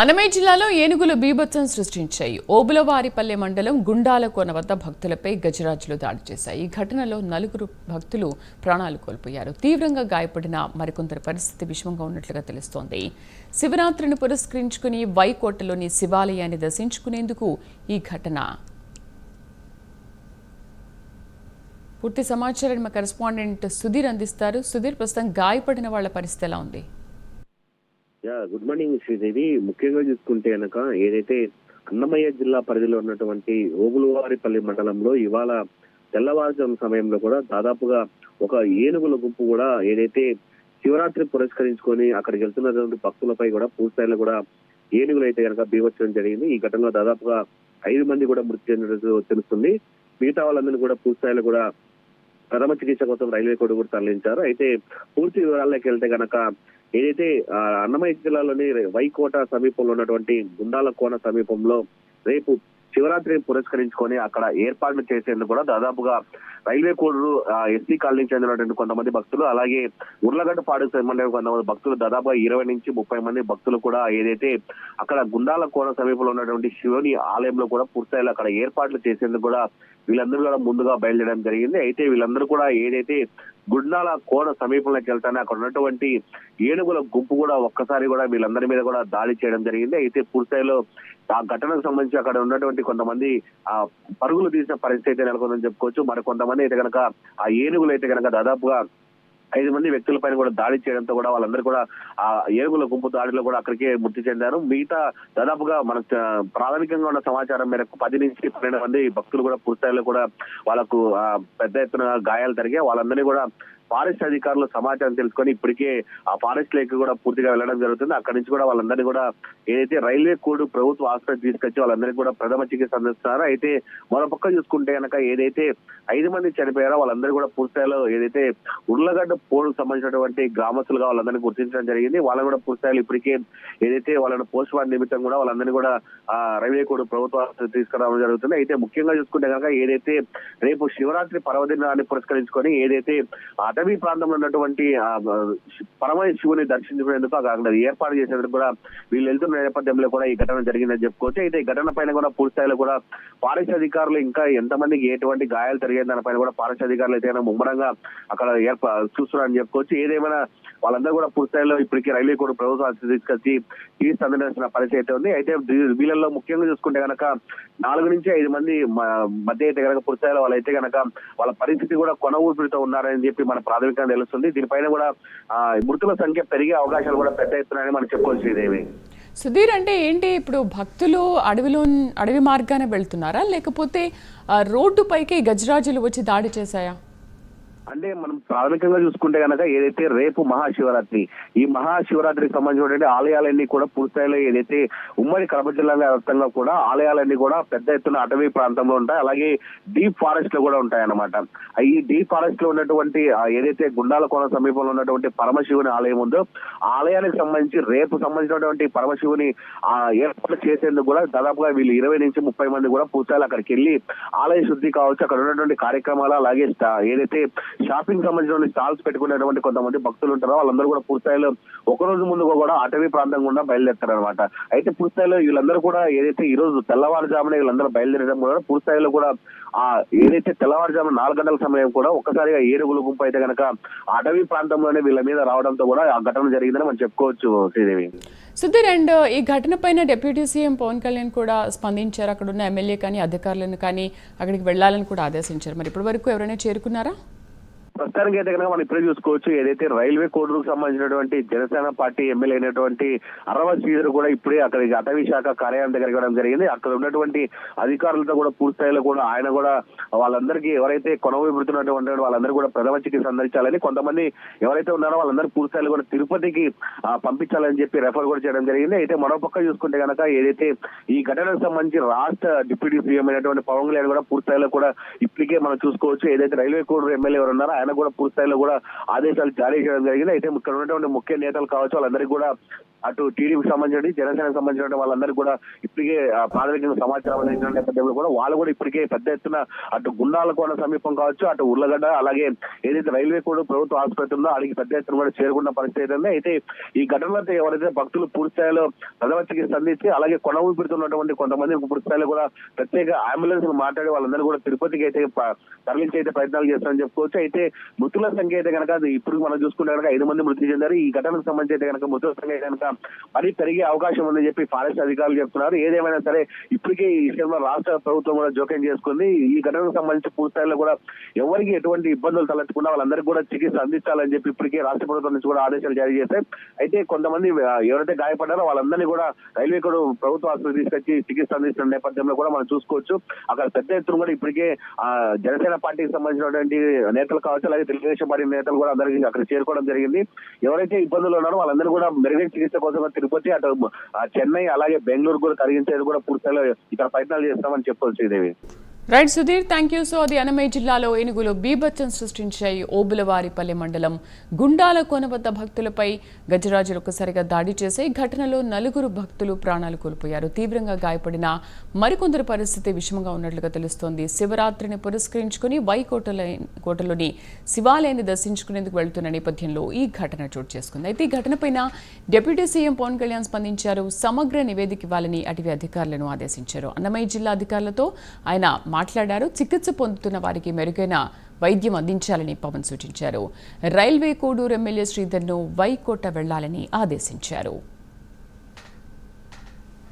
అన్నమయ్య జిల్లాలో ఏనుగులు బీభత్సం సృష్టించాయి. ఓబులవారిపల్లె మండలం గుండాలకోన వద్ద భక్తులపై గజరాజులు దాడి చేశాయి. ఈ ఘటనలో 4 భక్తులు ప్రాణాలు కోల్పోయారు. తీవ్రంగా గాయపడిన మరికొందరి పరిస్థితి విషమంగా ఉన్నట్లుగా తెలుస్తోంది. శివరాత్రిని పురస్కరించుకుని వైకోటలోని శివాలయాన్ని దర్శించుకునేందుకు ఈ ఘటన. పూర్తి సమాచారాన్ని మా కరెస్పాండెంట్ సుధీర్ అందిస్తారు. సుధీర్, ప్రస్తుతం గాయపడిన వాళ్ళ పరిస్థితి ఎలా ఉంది? Good morning Sridevi. ముఖ్యంగా చూసుకుంటే కనుక ఏదైతే అన్నమయ్య జిల్లా పరిధిలో ఉన్నటువంటి ఓబులవారిపల్లి మండలంలో ఇవాళ తెల్లవారుజాము సమయంలో కూడా దాదాపుగా ఒక ఏనుగుల గుంపు కూడా ఏదైతే శివరాత్రి పురస్కరించుకొని అక్కడికి వెళ్తున్నటువంటి భక్తులపై కూడా పూర్తిస్థాయిలో కూడా ఏనుగులు అయితే కనుక బీభత్సడం జరిగింది. ఈ ఘటనలో దాదాపుగా 5 మంది కూడా మృతి చెందినట్టు తెలుస్తుంది. మిగతా వాళ్ళందరినీ కూడా పూర్తిస్థాయిలో కూడా ప్రథమ చికిత్స కోసం రైల్వే కోర్టు కూడా తరలించారు. అయితే పూర్తి వివరాల్లోకి వెళ్తే కనుక ఏదైతే అన్నమయ్య జిల్లాలోని వైకోట సమీపంలో ఉన్నటువంటి గుండాలకోన సమీపంలో రేపు శివరాత్రిని పురస్కరించుకొని అక్కడ ఏర్పాట్లు చేసేందుకు కూడా దాదాపుగా రైల్వే కోడూరు ఎస్సీ కాలనీకి చెందినటువంటి కొంతమంది భక్తులు, అలాగే ఉర్లగడ్డపాడుకు సంబంధించిన కొంతమంది భక్తులు, దాదాపుగా 20 నుంచి 30 మంది భక్తులు కూడా ఏదైతే అక్కడ గుండాలకోన సమీపంలో ఉన్నటువంటి శివుని ఆలయంలో కూడా పూర్తిస్థాయిలో అక్కడ ఏర్పాట్లు చేసేందుకు కూడా వీళ్ళందరూ కూడా ముందుగా బయలుదేరడం జరిగింది. అయితే వీళ్ళందరూ కూడా ఏదైతే గుండాల కోన సమీపంలోకి వెళ్తానే అక్కడ ఉన్నటువంటి ఏనుగుల గుంపు కూడా ఒక్కసారి కూడా వీళ్ళందరి మీద కూడా దాడి చేయడం జరిగింది. అయితే పూర్తిస్థాయిలో ఆ ఘటనకు సంబంధించి అక్కడ ఉన్నటువంటి కొంతమంది పరుగులు తీసిన పరిస్థితి అయితే నెలకొందని చెప్పుకోవచ్చు. మరి కొంతమంది అయితే కనుక ఆ ఏనుగులు అయితే కనుక దాదాపుగా 5 మంది వ్యక్తులపైన కూడా దాడి చేయడంతో కూడా వాళ్ళందరూ కూడా ఆ ఏనుగుల గుంపు దాడిలో కూడా అక్కడికే మృతి చెందారు. మిగతా దాదాపుగా మన ప్రాథమికంగా ఉన్న సమాచారం మేరకు 10 నుంచి 12 మంది భక్తులు కూడా పూర్తిస్థాయిలో కూడా వాళ్ళకు పెద్ద ఎత్తున గాయాలు జరిగాయి. వాళ్ళందరినీ కూడా ఫారెస్ట్ అధికారులు సమాచారం తెలుసుకొని ఇప్పటికే ఆ ఫారెస్ట్ లేక్ కూడా పూర్తిగా వెళ్ళడం జరుగుతుంది. అక్కడి నుంచి కూడా వాళ్ళందరినీ కూడా ఏదైతే రైల్వే కోడ్ ప్రభుత్వ ఆసుపత్రి తీసుకొచ్చి వాళ్ళందరినీ కూడా ప్రథమ చికిత్స అందిస్తున్నారు. అయితే మరో పక్క చూసుకుంటే కనుక ఏదైతే 5 మంది చనిపోయారో వాళ్ళందరూ కూడా పూర్తిస్థాయిలో ఏదైతే ఉర్లగడ్డ పోడుకు సంబంధించినటువంటి గ్రామస్తులుగా వాళ్ళందరినీ గుర్తించడం జరిగింది. వాళ్ళని కూడా పూర్తిస్థాయిలో ఇప్పటికే ఏదైతే వాళ్ళని పోస్ట్ మార్టం నిమిత్తం కూడా వాళ్ళందరినీ కూడా రైల్వే కోడ్ ప్రభుత్వ ఆసుపత్రి తీసుకురావడం జరుగుతుంది. అయితే ముఖ్యంగా చూసుకుంటే కనుక ఏదైతే రేపు శివరాత్రి పర్వదినాన్ని పురస్కరించుకొని ఏదైతే అటవీ ప్రాంతంలో ఉన్నటువంటి పరమశివుని దర్శించుకునేందుకు అక్కడ ఏర్పాటు చేసేందుకు కూడా వీళ్ళు వెళ్తున్న నేపథ్యంలో కూడా ఈ ఘటన జరిగిందని చెప్పుకోవచ్చు. అయితే ఈ ఘటన పైన కూడా పూర్తిస్థాయిలో కూడా ఫారెస్ట్ అధికారులు ఇంకా ఎంతమందికి ఎటువంటి గాయాలు జరిగే దానిపైన కూడా ఫారెస్ట్ అధికారులు అయితే ముమ్మరంగా అక్కడ చూస్తున్నారని చెప్పుకోవచ్చు. ఏదేమైనా వాళ్ళందరూ కూడా పూర్తిస్థాయిలో ఇప్పటికీ రైల్వే కోడ్ ప్రభుత్వ ఆసుపత్రి తీసుకొచ్చి చికిత్స అందించాల్సిన పరిస్థితి అయితే ఉంది. అయితే వీళ్ళల్లో ముఖ్యంగా చూసుకుంటే కనుక 4 నుంచి 5 మంది మధ్య అయితే కనుక పూర్తిస్థాయిలో వాళ్ళైతే కనుక వాళ్ళ పరిస్థితి కూడా కొన ఊపిరితో ఉన్నారని చెప్పి మన ప్రాథమికంగా తెలుస్తుంది. దీనిపైన కూడా మృతుల సంఖ్య పెరిగే అవకాశాలు కూడా పెద్ద ఎత్తున్నాయని మనం చెప్పుకోవచ్చు. శ్రీదేవి, సుధీర్, అంటే ఏంటి ఇప్పుడు భక్తులు అడవి మార్గానే వెళ్తున్నారా, లేకపోతే రోడ్డు పైకి గజరాజులు వచ్చి దాడి చేశాయా? అంటే మనం ప్రాథమికంగా చూసుకుంటే కనుక ఏదైతే రేపు మహాశివరాత్రి, ఈ మహాశివరాత్రికి సంబంధించిన ఆలయాలన్నీ కూడా పూర్తిస్థాయిలో ఏదైతే ఉమ్మడి కడప జిల్లా వ్యాప్తంగా కూడా ఆలయాలన్నీ కూడా పెద్ద ఎత్తున అటవీ ప్రాంతంలో ఉంటాయి, అలాగే డీప్ ఫారెస్ట్ లో కూడా ఉంటాయి అన్నమాట. ఈ డీప్ ఫారెస్ట్ లో ఉన్నటువంటి ఏదైతే గుండాలకోన సమీపంలో ఉన్నటువంటి పరమశివుని ఆలయం ఉందో ఆలయానికి సంబంధించి రేపు సంబంధించినటువంటి పరమశివుని ఏర్పాటు చేసేందుకు కూడా దాదాపుగా వీళ్ళు 20 నుంచి 30 మంది కూడా పూర్తిస్థాయిలో అక్కడికి వెళ్ళి ఆలయ శుద్ధి కావచ్చు, అక్కడ ఉన్నటువంటి కార్యక్రమాలు, అలాగే ఏదైతే షాపింగ్ సంబంధించిన స్టాల్స్ పెట్టుకునేటువంటి కొంతమంది భక్తులు ఉంటారో వాళ్ళందరూ కూడా పూర్తిస్థాయిలో ఒక రోజు ముందుగా కూడా అటవీ ప్రాంతం గుండా బయలుదేరుతారు అనమాట. అయితే పూర్తిస్థాయిలో వీళ్ళందరూ కూడా ఏదైతే ఈ రోజు తెల్లవారుజామున వీళ్ళందరూ బయలుదేరడం కూడా పూర్తిస్థాయిలో కూడా ఏదైతే తెల్లవారుజామున 4 గంటల సమయం కూడా ఒక్కసారిగా ఏనుగుల గుంపు అయితే కనుక అటవీ ప్రాంతంలోనే వీళ్ళ మీద రావడంతో కూడా ఆ ఘటన జరిగిందని మనం చెప్పుకోవచ్చు. శ్రీదేవి, సుధీర్, అండ్ ఈ ఘటన పైన డిప్యూటీ సీఎం పవన్ కళ్యాణ్ కూడా స్పందించారు. అక్కడ ఉన్న ఎమ్మెల్యే కానీ అధికారులను కానీ అక్కడికి వెళ్లాలని కూడా ఆదేశించారు. మరి ఇప్పటి వరకు ఎవరైనా చేరుకున్నారా? ప్రస్తుతానికి అయితే కనుక మనం ఇప్పుడే చూసుకోవచ్చు. ఏదైతే రైల్వే కోడూరుకు సంబంధించినటువంటి జనసేన పార్టీ ఎమ్మెల్యే అయినటువంటి అరవ శ్రీధర్ కూడా ఇప్పుడే అక్కడికి అటవీ శాఖ కార్యాలయం దగ్గరికి వెళ్ళడం జరిగింది. అక్కడ ఉన్నటువంటి అధికారులతో కూడా పూర్తిస్థాయిలో కూడా ఆయన కూడా వాళ్ళందరికీ ఎవరైతే కొనవైపుతున్నటువంటి వాళ్ళందరూ కూడా ప్రథమ చికిత్స అందించాలని, కొంతమంది ఎవరైతే ఉన్నారో వాళ్ళందరూ పూర్తిస్థాయిలో కూడా తిరుపతికి పంపించాలని చెప్పి రెఫర్ కూడా చేయడం జరిగింది. అయితే మరోపక్క చూసుకుంటే కనుక ఏదైతే ఈ ఘటనకు సంబంధించి రాష్ట్ర డిప్యూటీ సీఎం అయినటువంటి పవన్ కళ్యాణ్ కూడా పూర్తిస్థాయిలో కూడా ఇప్పటికే మనం చూసుకోవచ్చు. ఏదైతే రైల్వే కోడూరు ఎమ్మెల్యే ఎవరు ఉన్నారో ఆయన కూడా పూర్తిస్థాయిలో కూడా ఆదేశాలు జారీ చేయడం జరిగింది. అయితే ఇక్కడ ఉన్నటువంటి ముఖ్య నేతలు కావచ్చు వాళ్ళందరికీ కూడా అటు టీడీపీకి సంబంధించి జనసేనకు సంబంధించిన వాళ్ళందరికీ కూడా ఇప్పటికే ప్రాథమికంగా సమాచారం అందించిన నేపథ్యంలో కూడా వాళ్ళు కూడా ఇప్పటికే పెద్ద ఎత్తున అటు గుండాలకోన సమీపం కావచ్చు, అటు ఉర్లగడ్డ, అలాగే ఏదైతే రైల్వే కూడా ప్రభుత్వ ఆసుపత్రి ఉందో అడిగి పెద్ద ఎత్తున కూడా చేరుకున్న పరిస్థితి ఉంది. అయితే ఈ ఘటనలో ఎవరైతే భక్తులు పూర్తి స్థాయిలో ప్రథమ చికిత్స అందించి అలాగే కొన ఊపిరితున్నటువంటి కొంతమంది పూర్తి స్థాయిలో కూడా ప్రత్యేక అంబులెన్స్ మాట్లాడి వాళ్ళందరూ కూడా తిరుపతికి అయితే తరలించి అయితే ప్రయత్నాలు చేస్తారని చెప్పుకోవచ్చు. అయితే మృతుల సంఖ్య అయితే కనుక ఇప్పుడు మనం చూసుకుంటే కనుక 5 మంది మృతి చెందారు. ఈ ఘటనకు సంబంధించి అయితే కనుక మృతుల సంఖ్య కనుక మరీ పెరిగే అవకాశం ఉందని చెప్పి ఫారెస్ట్ అధికారులు చెప్తున్నారు. ఏదేమైనా సరే ఇప్పటికే ఈ విషయంలో రాష్ట్ర ప్రభుత్వం కూడా జోక్యం చేసుకుంది. ఈ ఘటనకు సంబంధించి పూర్తి స్థాయిలో కూడా ఎవరికి ఎటువంటి ఇబ్బందులు తలెత్తకుండా వాళ్ళందరికీ కూడా చికిత్స అందించాలని చెప్పి ఇప్పటికే రాష్ట్ర ప్రభుత్వం నుంచి కూడా ఆదేశాలు జారీ చేశాయి. అయితే కొంతమంది ఎవరైతే గాయపడ్డారో వాళ్ళందరినీ కూడా రైల్వే కూడా ప్రభుత్వ ఆసుపత్రి తీసుకొచ్చి చికిత్స అందిస్తున్న నేపథ్యంలో కూడా మనం చూసుకోవచ్చు. అక్కడ పెద్ద ఎత్తున కూడా ఇప్పటికే జనసేన పార్టీకి సంబంధించినటువంటి నేతలు కావచ్చు, అలాగే తెలుగుదేశం పార్టీ నేతలు కూడా అందరికీ అక్కడ చేరుకోవడం జరిగింది. ఎవరైతే ఇబ్బందులు ఉన్నారో వాళ్ళందరూ కూడా మెరుగైన చికిత్స కోసం తిరుపతి, అటు చెన్నై, అలాగే బెంగళూరు కూడా తరలించేది కూడా పూర్తిగా ఇక్కడ ప్రయత్నాలు చేస్తామని చెప్పొచ్చు. Sridevi. Right Sudheer, thank you. So అది అన్నమయ్య జిల్లాలో ఏనుగులు బీభత్సం సృష్టించాయి. ఓబులవారిపల్లె మండలం గుండాల కోన వద్ద భక్తులపై గజరాజులు ఒక్కసారిగా దాడి చేశాయి. ఘటనలో 4 భక్తులు ప్రాణాలు కోల్పోయారు. తీవ్రంగా గాయపడిన మరికొందరు పరిస్థితి విషమంగా ఉన్నట్లుగా తెలుస్తోంది. శివరాత్రిని పురస్కరించుకుని కోటలోని శివాలయాన్ని దర్శించుకునేందుకు వెళ్తున్న నేపథ్యంలో ఈ ఘటన చోటు చేసుకుంది. అయితే ఈ ఘటనపైన డిప్యూటీ సీఎం పవన్ కళ్యాణ్ స్పందించారు. సమగ్ర నివేదిక ఇవ్వాలని అటవీ అధికారులను ఆదేశించారు. అన్నమయ్య జిల్లా అధికారులతో ఆయన మాట్లాడారు. చికిత్స పొందుతున్న వారికి మెరుగైన వైద్యం అందించాలని పవన్ సూచించారు. రైల్వే కోడూరు ఎమ్మెల్యే శ్రీధర్ను వైకోట వెళ్లాలని ఆదేశించారు.